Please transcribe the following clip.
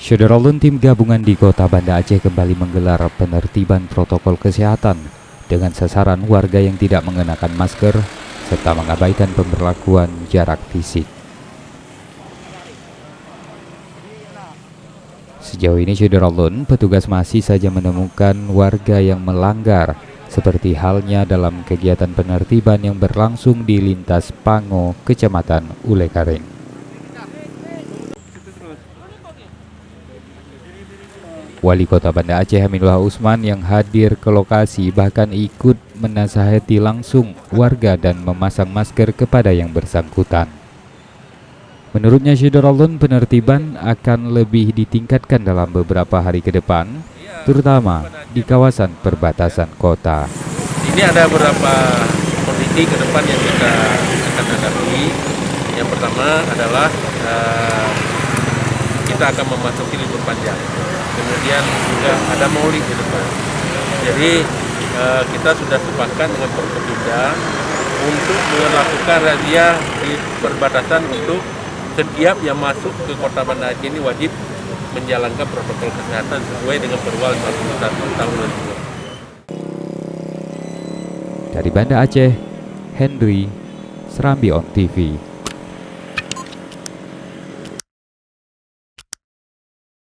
Syederalun tim gabungan di Kota Banda Aceh kembali menggelar penertiban protokol kesehatan dengan sasaran warga yang tidak mengenakan masker serta mengabaikan pemberlakuan jarak fisik. Sejauh ini Syederalun, petugas masih saja menemukan warga yang melanggar, seperti halnya dalam kegiatan penertiban yang berlangsung di Lintas Pango, Kecamatan Ulekaring. Wali Kota Banda Aceh Aminullah Usman yang hadir ke lokasi bahkan ikut menasihati langsung warga dan memasang masker kepada yang bersangkutan. Menurutnya Syederalun, penertiban akan lebih ditingkatkan dalam beberapa hari ke depan, terutama di kawasan perbatasan kota. Ini ada beberapa kondisi ke depan yang kita akan hadapi. Yang pertama adalah kita akan memasuki libur panjang. Kemudian juga ada Maulid di depan. Jadi kita sudah sepakat dengan Forkopimda untuk melakukan razia di perbatasan untuk setiap yang masuk ke Kota Banda Aceh ini wajib menjalankan protokol kesehatan sesuai dengan Perwal 51 tahun 2002. Dari Banda Aceh, Henry, Serambi On TV.